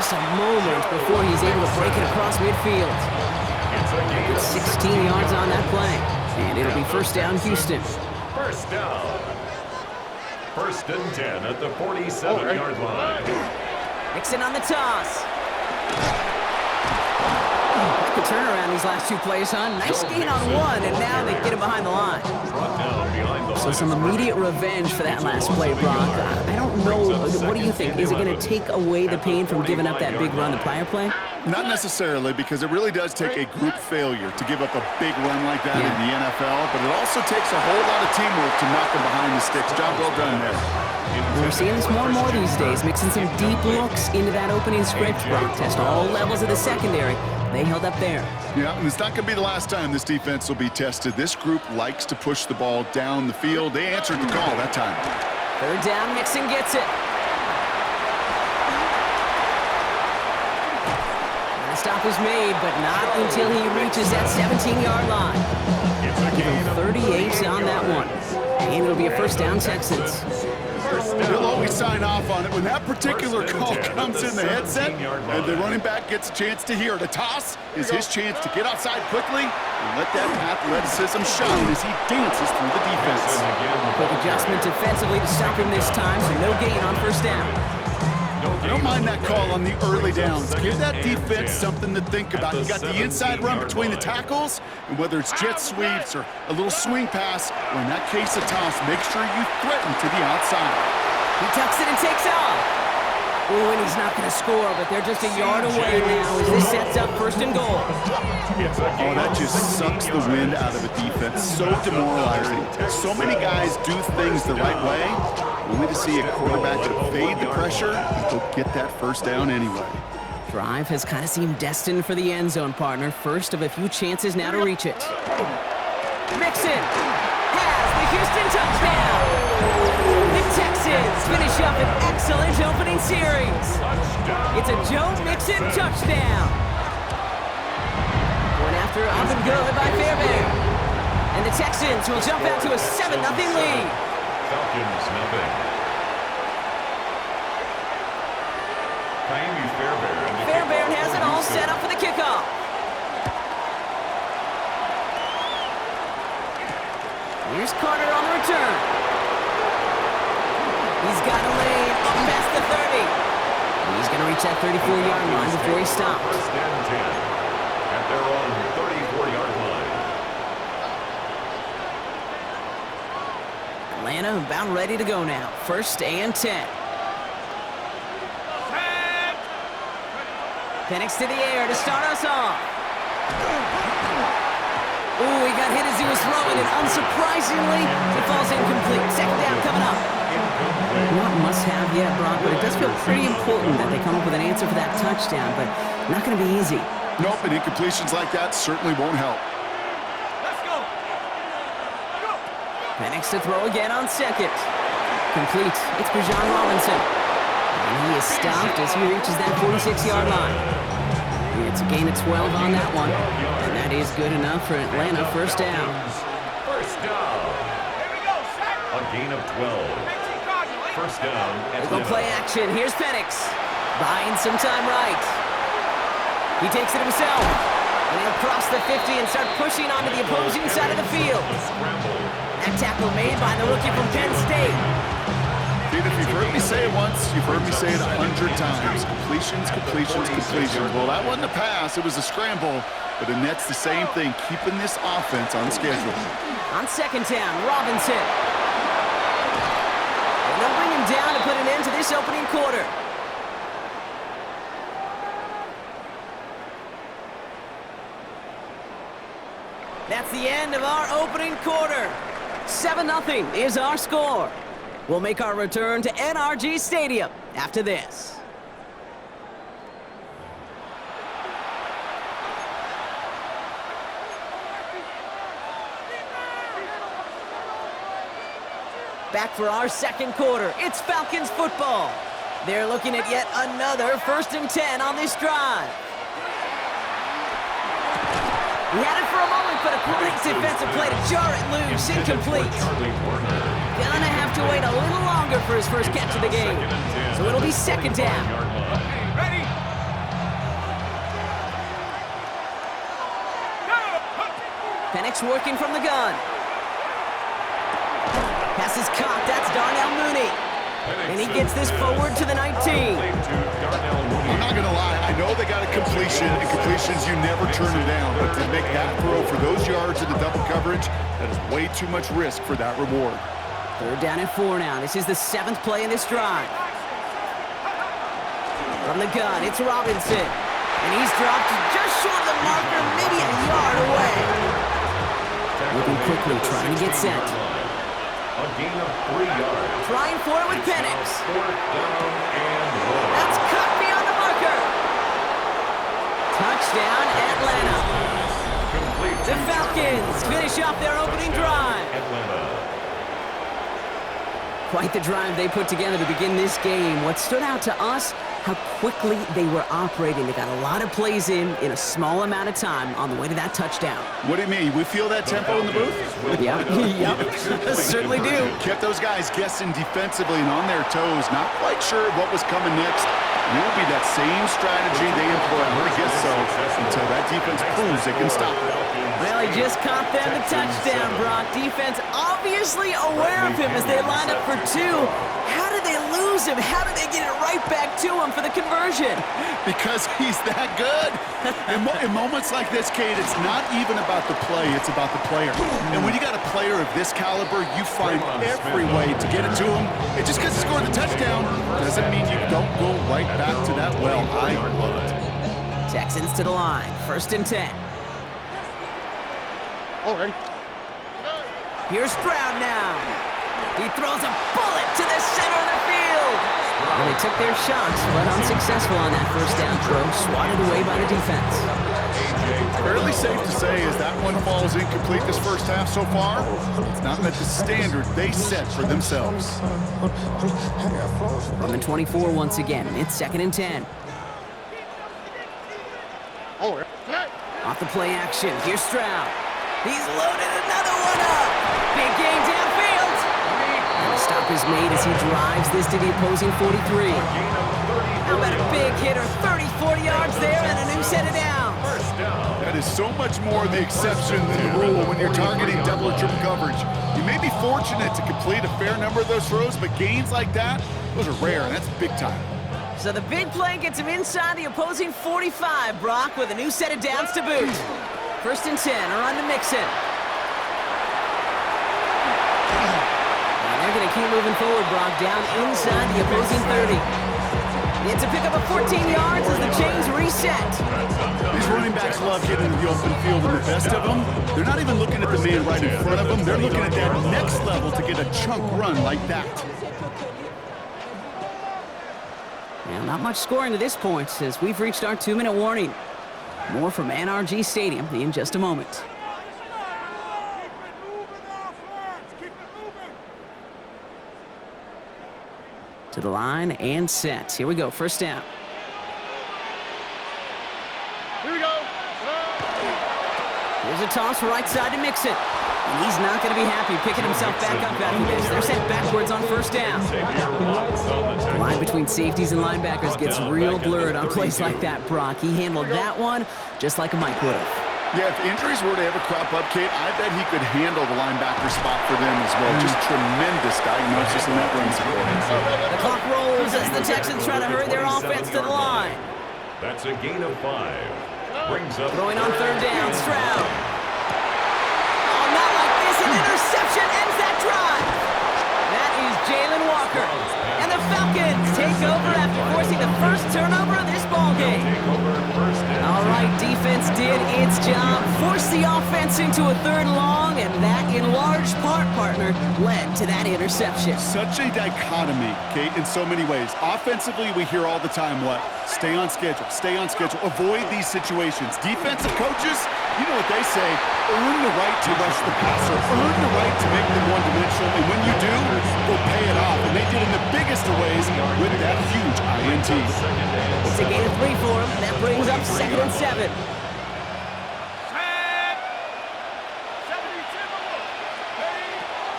just a moment before he's able to break it across midfield. It's 16 yards on that play, and it'll be first down, Houston. First down. First and 10 at the 47-yard line. Mixon on the toss. The turnaround these last two plays, huh? Nice gain on one, and now they get him behind the line. So some immediate revenge for that last play, Brock. I don't know. What do you think? Is it going to take away the pain from giving up that big run the prior play? Not necessarily, because it really does take a group failure to give up a big run like that in the NFL, but it also takes a whole lot of teamwork to knock them behind the sticks. Job well done there. We're seeing this more and more these days, mixing some deep looks into that opening script. Brock test all levels of the secondary. They held up there. Yeah, and it's not going to be the last time this defense will be tested. This group likes to push the ball down the field. They answered the call that time. Third down, Mixon gets it. And the stop is made, but not until he reaches that 17-yard line. Give him 38 on that one. And it'll be a first down, Texans. He'll always sign off on it. When that particular call comes in the headset and the running back gets a chance to hear it, a toss is his chance to get outside quickly and let that athleticism shine as he dances through the defense. Quick adjustment defensively to stop him this time, so no gain on first down. I don't mind that call on the early downs. Give that defense something to think about. You got the inside run between the tackles, and whether it's jet sweeps or a little swing pass, or in that case a toss, make sure you threaten to the outside. He tucks it and takes off. Ooh, and he's not going to score, but they're just a yard away now as this sets up first and goal. Oh, that just sucks the wind out of a defense. So demoralizing. So many guys do things the right way, only to see a quarterback evade the pressure and go get that first down anyway. Drive has kind of seemed destined for the end zone, partner. First of a few chances now to reach it. Mixon has the Houston touchdown. The Texans finish up an excellent opening series. It's a Joe Mixon touchdown. One after up and good by Fairbairn. And the Texans will jump out to a 7-0 lead. Falcons, nothing. Fairbairn has it all set up for the kickoff. Here's Carter on the return. He's got a lane up past the 30. He's going to reach that 34-yard line before he stops. First and 10 at their own 34-yard line. Atlanta about ready to go now. First and 10. Penix to the air to start us off. Ooh, he got hit as he was throwing it. Unsurprisingly, it falls incomplete. Second down coming up. Not must-have yet, Brock, but it does feel pretty important that they come up with an answer for that touchdown, but not going to be easy. Nope, and incompletions like that certainly won't help. Let's go. Penix to throw again on second. Complete. It's Bijan Robinson. And he is stopped as he reaches that 46-yard line. It's a gain of 12 on that one. And that is good enough for Atlanta. First down. First down. A gain of 12. First down. They go play action. Here's Penix. Buying some time right. He takes it himself. And he'll cross the 50 and start pushing onto the opposing side of the field. That tackle made by the rookie from Penn State. Dude, if you've heard me say it once, you've heard me say it 100 times. Completions, completions, completions. Well, that wasn't a pass. It was a scramble. But it nets the same thing, keeping this offense on schedule. On second down, Robinson. And they'll bring him down to put an end to this opening quarter. That's the end of our opening quarter. 7-0 is our score. We'll make our return to NRG Stadium after this. Back for our second quarter. It's Falcons football. They're looking at yet another 1st and 10 on this drive. He had it for a moment, but a great defensive play to jar it loose. Incomplete. Gonna have to wait a little longer for his first catch of the game. So it'll be second down. Ready? Penix working from the gun. Pass is caught. That's Darnell Mooney. And he gets this forward to the 19. I'm not going to lie. I know they got a completion, and completions, you never turn them down. But to make that throw for those yards in the double coverage, that is way too much risk for that reward. 3rd down and 4 now. This is the 7th play in this drive. From the gun, it's Robinson. And he's dropped just short of the marker, maybe a yard away. Moving quickly, trying to get set. A gain of 3 yards. Trying for it with Penix. 4th down and 1. That's cut beyond the marker. Touchdown, Atlanta. Complete. The Falcons finish off their opening drive. Atlanta. Quite the drive they put together to begin this game. What stood out to us, how quickly they were operating. They got a lot of plays in a small amount of time on the way to that touchdown. What do you mean? We feel that tempo in the booth? Yep, yep, certainly do. Kept those guys guessing defensively and on their toes, not quite sure what was coming next. And it will be that same strategy they employ, I would guess so, until that defense proves they can stop it. Well, he just caught them the touchdown, Brock. Defense obviously aware of him as they line up for 2. How did they lose him? How did they get it right back to him for the conversion? Because he's that good. In moments like this, Kate, it's not even about the play, it's about the player. And when you got a player of this caliber, you find every way to get it to him. And just because he scored the touchdown doesn't mean you don't go right back to that well. I love it. Texans to the line, 1st and 10. Already. Here's Stroud now. He throws a bullet to the center of the field. And they took their shots, but unsuccessful on that 1st down throw, swatted away by the defense. Fairly safe to say as that one falls incomplete this first half so far, it's not met the standard they set for themselves. From the 24 once again, it's 2nd and 10. Off the play action, here's Stroud. He's loaded another one up. Big gain downfield. And a stop is made as he drives this to the opposing 43. How about a big hitter, 30, 40 yards there and a new set of downs. That is so much more the exception than the rule when you're targeting double or triple coverage. You may be fortunate to complete a fair number of those throws, but gains like that, those are rare, and that's big time. So the big play gets him inside the opposing 45, Brock, with a new set of downs to boot. 1st and 10, around to Mixon. And they're going to keep moving forward, Brock, down inside the opposing 30. It's a pickup of 14 yards as the chains reset. These running backs love getting into the open field, and the best of them, they're not even looking at the man right in front of them. They're looking at that next level to get a chunk run like that. Well, not much scoring to this point as we've reached our 2-minute warning. More from NRG Stadium in just a moment. To the line and set. Here we go, 1st down. Here we go. Here's a toss right side to Mixon. And he's not going to be happy picking himself back up after this. They're sent backwards on 1st down. The line between safeties and linebackers gets real blurred on plays like that, Brock. He handled that one just like a Mike would have. Yeah, if injuries were to ever crop up, Kate, I bet he could handle the linebacker spot for them as well. Just tremendous diagnosis in that run support. The clock rolls as the Texans try to hurry their offense to the line. That's a gain of 5. Brings up Throwing on 3rd down, Stroud. Oh, not like this. An interception ends that drive. That is Jalen Walker. And the Falcons take over after forcing the first turnover of this ballgame. All right, defense did its job, forced the offense into a 3rd and long, and that, in large part, partner, led to that interception. Such a dichotomy, Kate, in so many ways. Offensively, we hear all the time what? Stay on schedule, avoid these situations. Defensive coaches, you know what they say, earn the right to rush the passer, earn the right to make them one-dimensional, and when you do, go pay it off. And they did in the biggest of ways with that huge INT. It's a gain of 3 for him. That brings up 2nd and 7.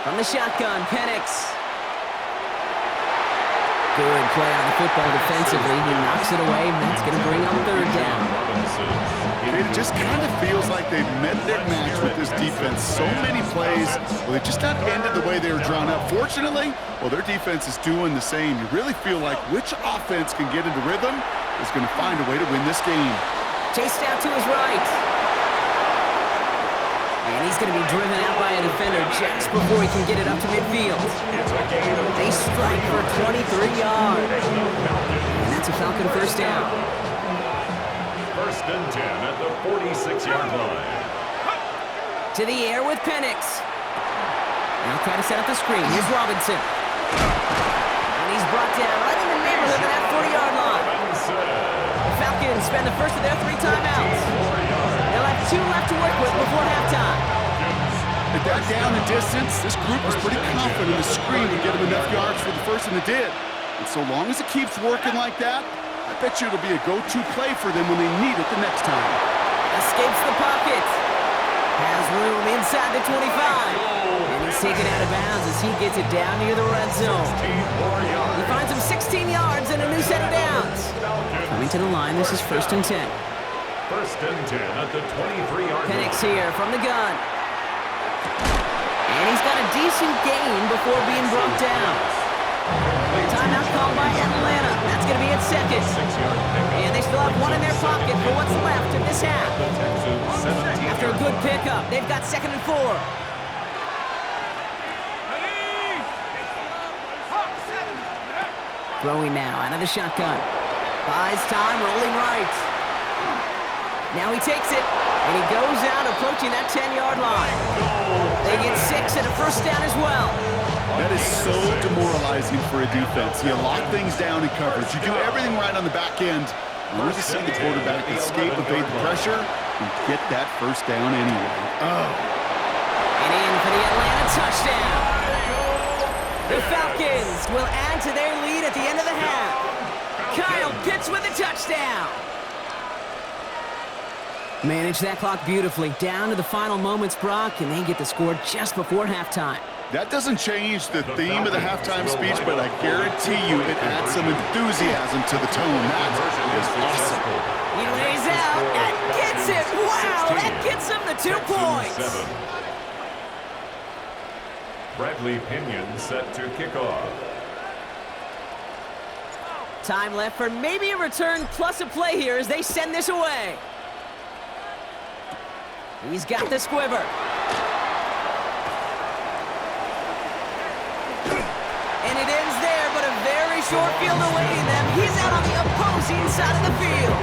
From the shotgun, Penix. Good play on the football defensively. He knocks it away, and that's going to bring up 3rd down. It just kind of feels like they've met their match with this defense. So many plays, well, they just not ended the way they were drawn up. Fortunately, well, their defense is doing the same. You really feel like which offense can get into rhythm is going to find a way to win this game. Chased out to his right. And he's going to be driven out by a defender just before he can get it up to midfield. They strike for 23 yards. And that's a Falcon first down. First and 10 at the 46-yard line. To the air with Penix. Now try to set up the screen. Here's Robinson. And he's brought down right in the neighborhood of that 40-yard line. The Falcons spend the first of their 3 timeouts. They'll have 2 left to work with before halftime. At that down and distance, this group was pretty confident the screen would get them enough yards for the first, and it did. And so long as it keeps working like that, I bet you it'll be a go-to play for them when they need it the next time. Escapes the pocket. Has room inside the 25. And he's taken out of bounds as he gets it down near the red zone. He finds him 16 yards and a new set of downs. Coming to the line, this is first and 10. First and 10 at the 23-yard line. Penix here from the gun. And he's got a decent gain before being brought down. Timeout called by Atlanta. That's going to be at second. And they still have 1 in their pocket for what's left of this half. After a good pickup, they've got second and 4. Throwing now out of the shotgun. Buys time, rolling right. Now he takes it, and he goes out approaching that 10-yard line. They get 6 and a first down as well. That is so demoralizing for a defense. You lock things down in coverage. You do everything right on the back end. You want to see the quarterback escape, evade the pressure, and get that first down anyway. Oh. And in for the Atlanta touchdown. The Falcons will add to their lead at the end of the half. Kyle Pitts with a touchdown. Manage that clock beautifully. Down to the final moments, Brock, and they get the score just before halftime. That doesn't change the theme of the halftime speech, but I guarantee you it adds some enthusiasm to the tone. That is awesome. He lays out and gets it. Wow, that gets him the 2 points. Bradley Pinion set to kick off. Time left for maybe a return plus a play here as they send this away. He's got the squiver. And it ends there, but a very short field awaiting them. He's out on the opposing side of the field.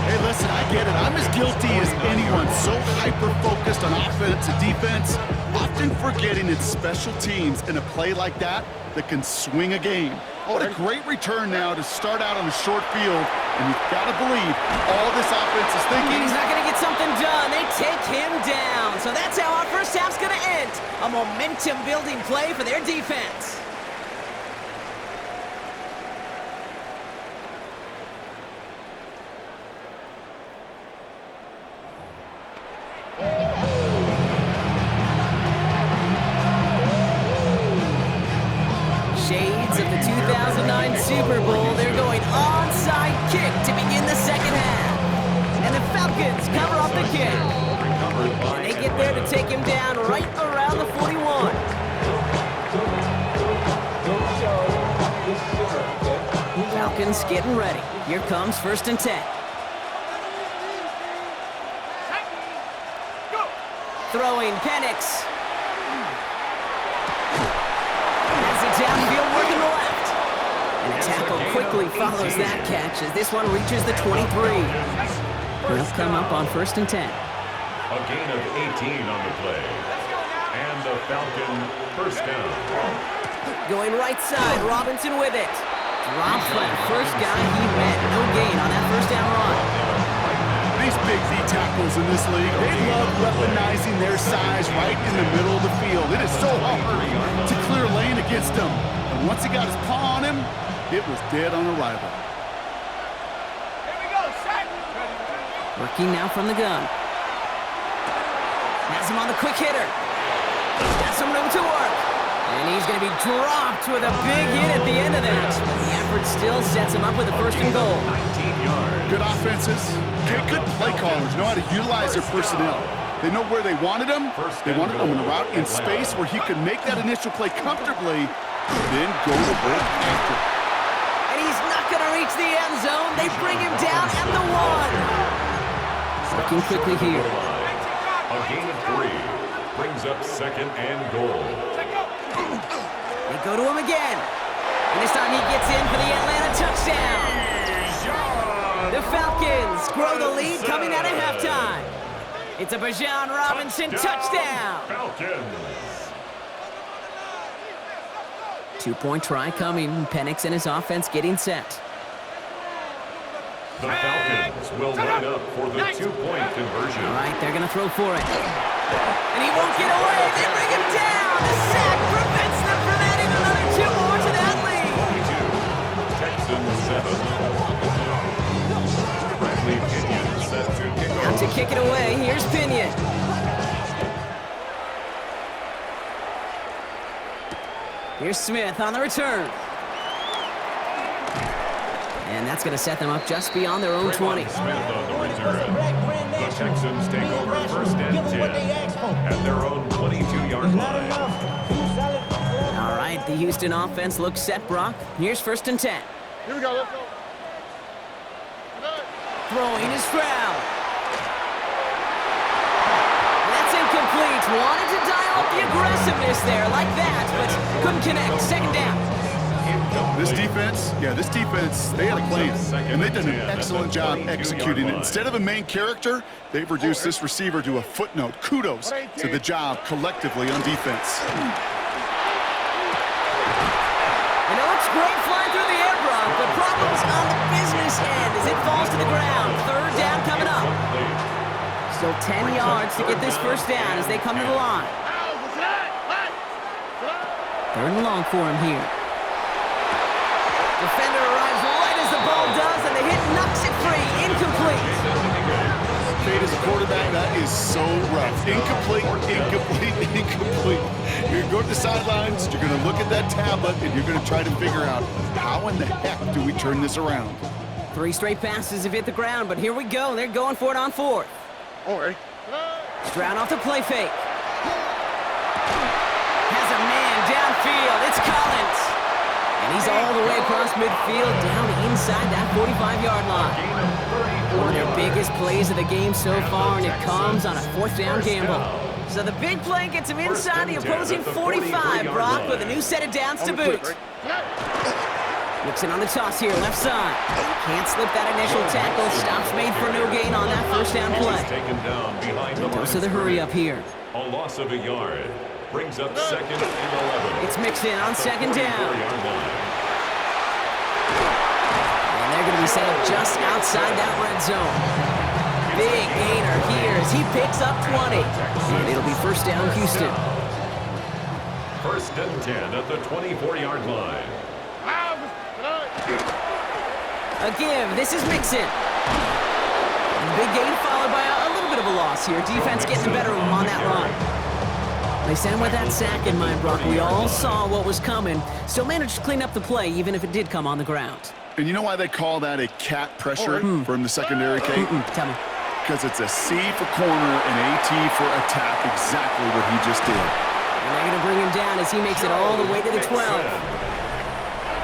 Hey, listen, I get it. I'm as guilty as anyone. So hyper-focused on offense and defense, often forgetting it's special teams in a play like that that can swing a game. Oh, what a great return now to start out on a short field, and you've got to believe all this offense is thinking. He's not going to get something done. They take him down. So that's how our first half's going to end. A momentum-building play for their defense. Shades of the 2009 Super Bowl. They're going onside kick to begin the second half. And the Falcons cover off the kick. And they get there to take him down right around the 41. Falcons getting ready. Here comes first and 10. Throwing Penix. Has it downfield working the left. And a tackle quickly follows that catch as this one reaches the 23. They'll come up on first and 10. A gain of 18 on the play. And the Falcon first down. Going right side, Robinson with it. Drops by the first guy he met. No gain on that first down run. These big D tackles in this league, they love weaponizing their size right in the middle of the field. It is so hard to clear lane against them. And once he got his paw on him, it was dead on arrival. Here we go, set. Working now from the gun. Has him on the quick hitter. He's got some room to work. And he's going to be dropped with a big hit at the end of that. The effort still sets him up with a first and goal. 19 yards. Good offenses, good play callers know how to utilize their personnel. They know where they wanted him. They wanted him in a route in space where he could make that initial play comfortably, then go to work after. And he's not going to reach the end zone. They bring him down at the 1. Working quickly here. A gain of 3 brings up 2nd and goal. They go to him again. And this time he gets in for the Atlanta touchdown. The Falcons grow the lead coming out of halftime. It's a Bijan Robinson touchdown. Falcons. 2-point try coming. Penix and his offense getting set. The Falcons will line up for the 2-point conversion. All right, they're going to throw for it. And he won't get away. They bring him down. The sack prevents them from adding another 2 more to that lead. 22, Texans 7. Bradley Pinion set to kick Out off. to kick it away. Here's Pinion. Here's Smith on the return. And that's going to set them up just beyond their own 20. Smith on the return. The Texans take over 1st and 10 at their own 22-yard line. All right, the Houston offense looks set, Brock. Here's 1st and 10. Here we go, let's go. Throwing is Stroud. That's incomplete. Wanted to dial up the aggressiveness there like that, but couldn't connect. 2nd down. This defense, they had a plan, and they've done an excellent job executing it. Instead of a main character, they've reduced this receiver to a footnote. Kudos to the job collectively on defense. And it looks great flying through the air, Brock, but problems on the business end as it falls to the ground. 3rd down coming up. Still 10 yards to get this 1st down as they come to the line. 3rd and long for him here. Defender arrives right as the ball does, and the hit knocks it free. Incomplete. Fade as a quarterback, that is so rough. Incomplete. You're going to go to the sidelines, you're going to look at that tablet, and you're going to try to figure out how in the heck do we turn this around. 3 straight passes have hit the ground, but here we go. They're going for it on 4th. All right. Stroud off the play fake. Has a man downfield. It's Collins. And he's all the way across midfield, down inside that 45-yard line. One of their biggest plays of the game so far, and it comes on a 4th down gamble. So the big play gets him inside the opposing 45, Brock, with a new set of downs to boot. Nixon on the toss here, left side. Can't slip that initial tackle. Stops made for no gain on that 1st down play. Goes to the hurry up here. A loss of a yard brings up 2nd and 11. It's mixed in on 2nd down. And they're going to be set up just outside that red zone. Big gainer here as he picks up 20. And it'll be 1st down Houston. 1st and 10 at the 24-yard line. A give. This is Mixon. Big gain followed by a little bit of a loss here. Defense getting the better of him on that run. They sent him with that sack in mind, Brock. We all saw what was coming. Still managed to clean up the play, even if it did come on the ground. And you know why they call that a cat pressure from the secondary, Kate? Tell me. Because it's a C for corner and a T for attack, exactly what he just did. And they're going to bring him down as he makes it all the way to the 12.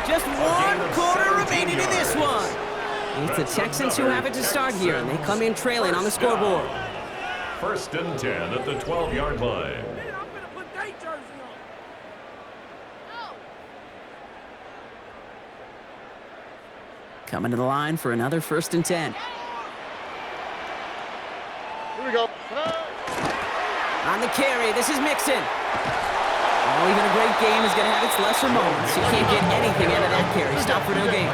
Just 1 quarter remaining in this one. It's the Texans who have it to start here, and they come in trailing on the scoreboard. 1st and 10 at the 12-yard line. Coming to the line for another 1st and 10. Here we go. On the carry, this is Mixon. Well, even a great game is going to have its lesser moments. You can't get anything out of that carry. Stop for no gain.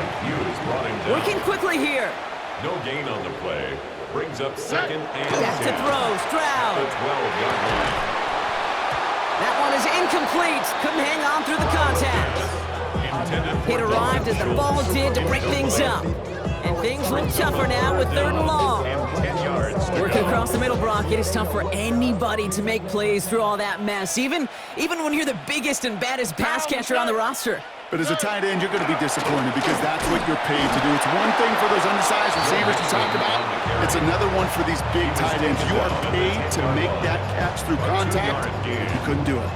Working quickly here. No gain on the play. Brings up 2nd and 10. Back to throw, Stroud. The 12-yard line. That one is incomplete. Couldn't hang on through the contact. It arrived as the ball did to break things up. And things look tougher now with 3rd and long. Working across the middle, Brock, it is tough for anybody to make plays through all that mess, even when you're the biggest and baddest pass catcher on the roster. But as a tight end, you're going to be disappointed because that's what you're paid to do. It's one thing for those undersized receivers you talk about. It's another one for these big tight ends. You are paid to make that catch through contact. You couldn't do it.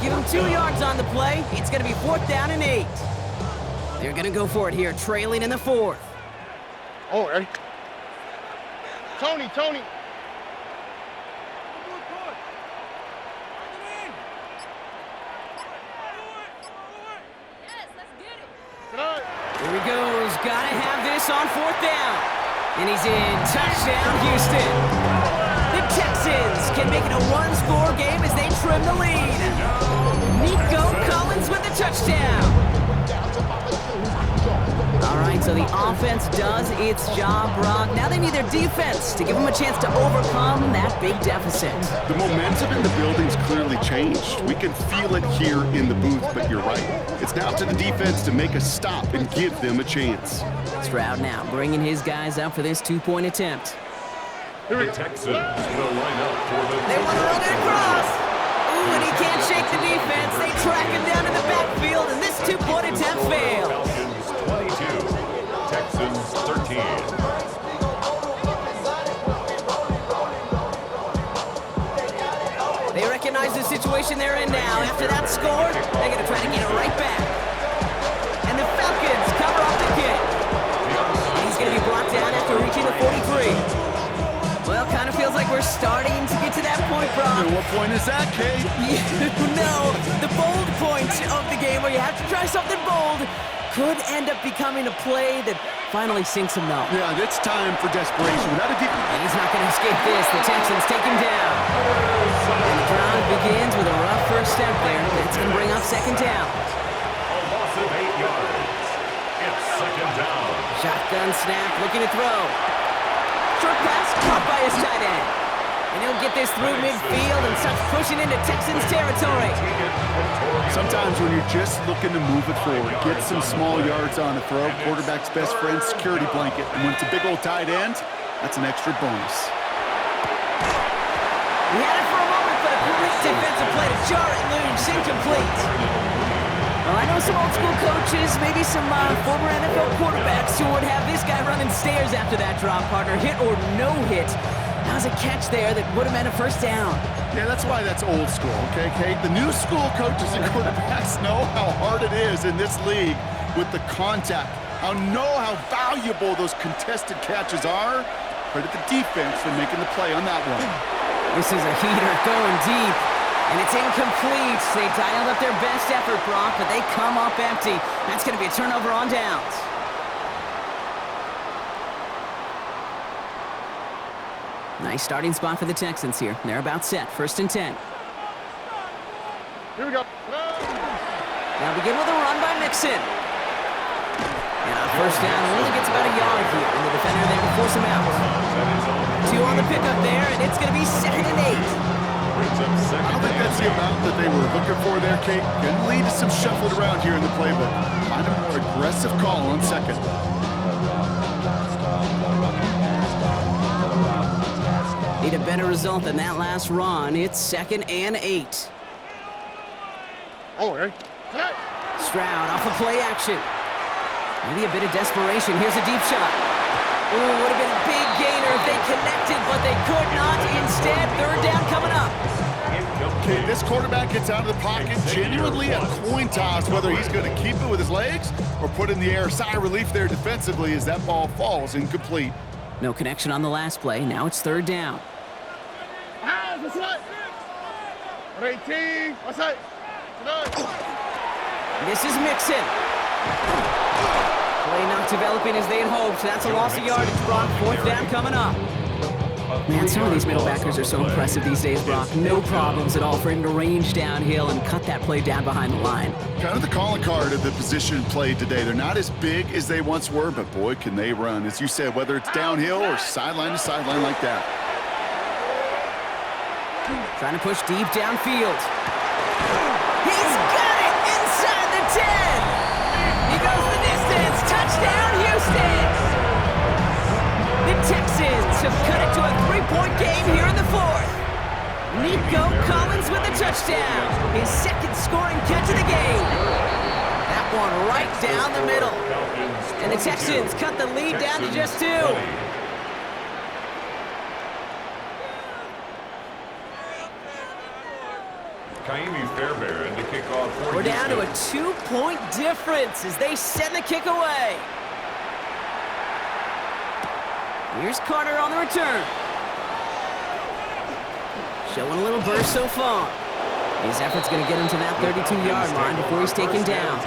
Give him 2 yards on the play. It's going to be 4th down and 8. They're going to go for it here, trailing in the 4th. Oh, ready? Tony. Here he goes. Gotta have this on 4th down. And he's in. Touchdown, Houston. The Texans can make it a 1-score game as they trim the lead. Nico Collins with the touchdown. All right, so the offense does its job, Brock. Now they need their defense to give them a chance to overcome that big deficit. The momentum in the building's clearly changed. We can feel it here in the booth, but you're right. It's now to the defense to make a stop and give them a chance. Stroud now bringing his guys up for this 2-point attempt. The Texans will line up for the... They want to run it across. Ooh, and he can't shake the defense. They track him down in the backfield, and this 2-point attempt fails. Falcons 22, Texans 13. They recognize the situation they're in now. After that score, they're going to try to get it right back. And the Falcons cover up the kick. He's going to be brought down after reaching the 43. Well, kind of feels like we're starting to get to that point, Brock. And what point is that, Kate? No, the bold point of the game where you have to try something bold could end up becoming a play that finally sinks him, though. Yeah, it's time for desperation. Without a deep... And he's not going to escape this. The Texans take him down. And the drive begins with a rough first step there. That's going to bring up 2nd down. A loss of 8 yards. It's 2nd down. Shotgun snap, looking to throw. Short pass caught by his tight end. And he'll get this through midfield and starts pushing into Texans territory. Sometimes when you're just looking to move it forward, get some small yards on a throw, quarterback's best friend, security blanket. And when it's a big old tight end, that's an extra bonus. He had it for a moment, but a great defensive play to jar it loose, incomplete. Well, I know some old school coaches, maybe some former NFL quarterbacks who would have this guy running stairs after that drop, partner. Hit or no hit. That was a catch there that would have meant a 1st down. Yeah, that's why that's old school, okay, Kate? The new school coaches and quarterbacks know how hard it is in this league with the contact. Know how valuable those contested catches are. Credit the defense for making the play on that one. This is a heater going deep. And it's incomplete. They dialed up their best effort, Brock, but they come up empty. That's going to be a turnover on downs. Nice starting spot for the Texans here. They're about set. 1st and 10. Here we go. Now begin with a run by Mixon. And on 1st down, only gets about a yard here. And the defender there to force him out. 2 on the pickup there, and it's going to be 2nd and 8. I don't think that's the amount that they were looking for there, Kate. Can lead to some shuffled around here in the playbook. Find a more aggressive call on 2nd. Need a better result than that last run. It's 2nd and 8. Oh, ready? Stroud off of play action. Maybe a bit of desperation. Here's a deep shot. Ooh, would have been a big gainer if they connected, but they could not. Instead, 3rd down coming up. Okay, this quarterback gets out of the pocket, genuinely a coin toss whether he's going to keep it with his legs or put in the air. Sigh of relief there defensively as that ball falls incomplete. No connection on the last play. Now it's 3rd down. What's that? 18. What's that? This is Mixon. Play not developing as they had hoped. That's a loss of yardage, Brock. 4th down coming up. Man, some of these middle backers are so impressive these days, Brock. No problems at all for him to range downhill and cut that play down behind the line. Kind of the calling card of the position played today. They're not as big as they once were, but boy, can they run. As you said, whether it's downhill or sideline to sideline like that. Trying to push deep downfield. He's got it inside the 10. He goes the distance. Touchdown, Houston. The Texans have cut it to a 3-point game here in the 4th. Nico Collins with the touchdown. His 2nd scoring catch of the game. That one right down the middle. And the Texans cut the lead down to just 2. Fairbairn to kick off for We're down to a Houston. 2-point difference as they send the kick away. Here's Carter on the return. Showing a little burst so far. His effort's going to get him to that 32-yard line before he's taken down.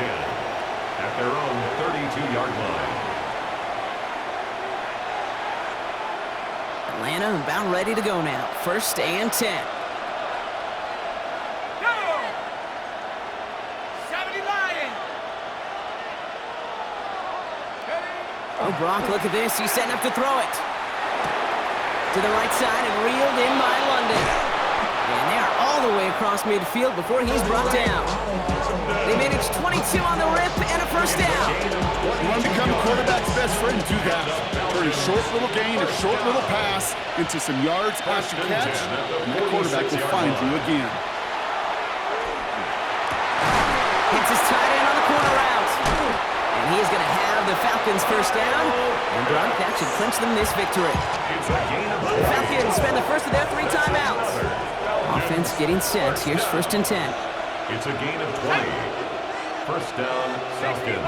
At their own 32-yard line. Atlanta about ready to go now. 1st and 10. Oh, Brock, look at this. He's setting up to throw it. To the right side and reeled in by London. And they are all the way across midfield before he's brought down. They managed 22 on the rip and a 1st down. You want to become a quarterback's best friend, do that. Turn a short little gain, a short little pass into some yards after catch, and that quarterback will find you again. Hits his tight end on the corner route. And he is going to have the Falcons 1st down. And Brock, that should clinch them this victory. The Falcons spend the first of their 3 timeouts. Offense getting set. Here's 1st and 10. It's a gain of 20. 1st down, Falcons.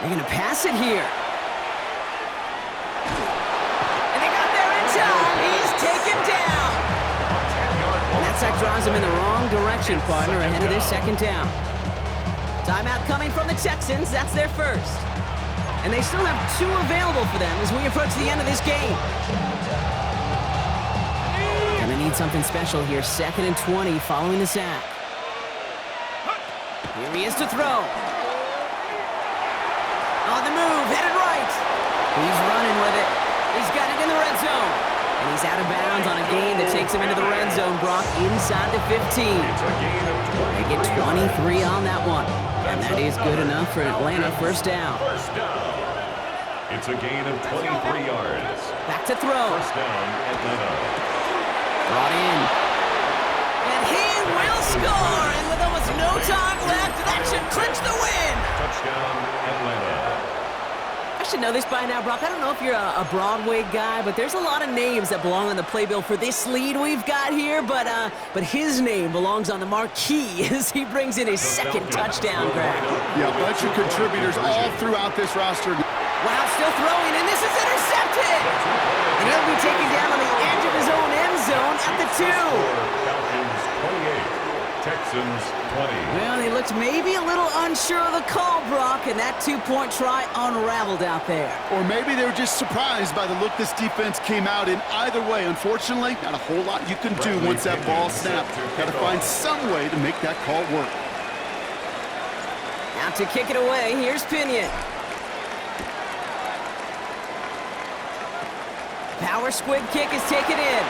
They're going to pass it here. And they got there in time. He's taken down. And that sack draws him in the wrong direction, partner, ahead of their 2nd down. Timeout coming from the Texans. That's their 1st. And they still have 2 available for them as we approach the end of this game. Gonna need something special here. 2nd and 20 following the sack. Here he is to throw. On the move, headed right. He's running with it. He's got it in the red zone. And he's out of bounds on a gain that takes him into the red zone, Brock, inside the 15. They get 23 on that one. And that is good enough for Atlanta. 1st down. It's a gain of 23 yards. Back to throw. 1st down, Atlanta. Brought in. And he will score. And with almost no time left, that should clinch the win. Touchdown, Atlanta. I should know this by now, Brock. I don't know if you're a Broadway guy, but there's a lot of names that belong on the playbill for this lead we've got here, but his name belongs on the marquee as he brings in his 2nd touchdown grab. Yeah, a bunch of contributors all throughout this roster. Wow, still throwing, and this is intercepted! And he'll be taken down on the edge of his own end zone at the 2. Falcons 28, Texans 20. Well, he looked maybe a little unsure of the call, Brock, and that 2-point try unraveled out there. Or maybe they were just surprised by the look this defense came out in. Either way, unfortunately, not a whole lot you can do once that ball snapped. Got to find some way to make that call work. Out to kick it away, here's Pinion. Power squid kick is taken in.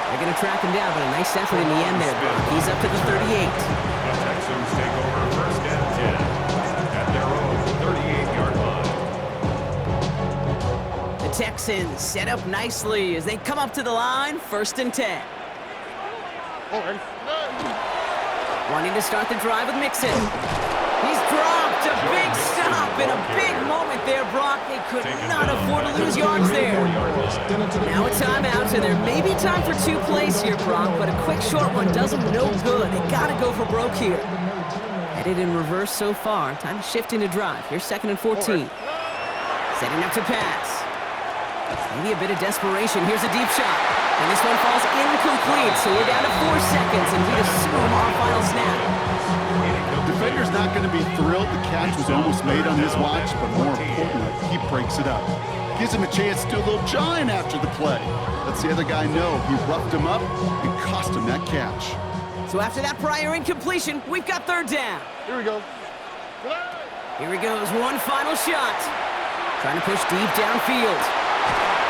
They're going to track him down, but a nice effort in the end there, Brock. He's up to the 38. The Texans take over 1st and 10 at their own 38-yard line. The Texans set up nicely as they come up to the line, 1st and 10. Wanting to start the drive with Mixon. He's dropped a big stop and a big moment there, Brock. They could not afford to lose yards there. Now a timeout, and there may be time for 2 plays here, Brock, but a quick short one does them no good. They got to go for broke here. Headed in reverse so far. Time to shift into drive. Here's 2nd and 14. Setting up to pass. Maybe a bit of desperation. Here's a deep shot. And this one falls incomplete, so we're down to 4 seconds, and we assume our final snap. Defender's not going to be thrilled the catch was almost made on his watch, but more importantly, he breaks it up. Gives him a chance to do a little jawing after the play. Lets the other guy know he roughed him up and cost him that catch. So after that prior incompletion, we've got 3rd down. Here we go. Here he goes, one final shot. Trying to push deep downfield.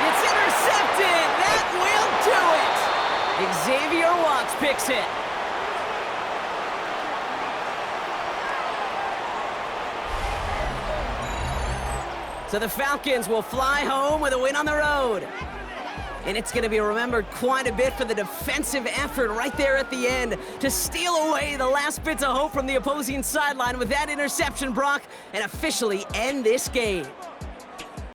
It's intercepted! That will do it! Xavier Watts picks it. So the Falcons will fly home with a win on the road. And it's going to be remembered quite a bit for the defensive effort right there at the end to steal away the last bits of hope from the opposing sideline with that interception, Brock, and officially end this game.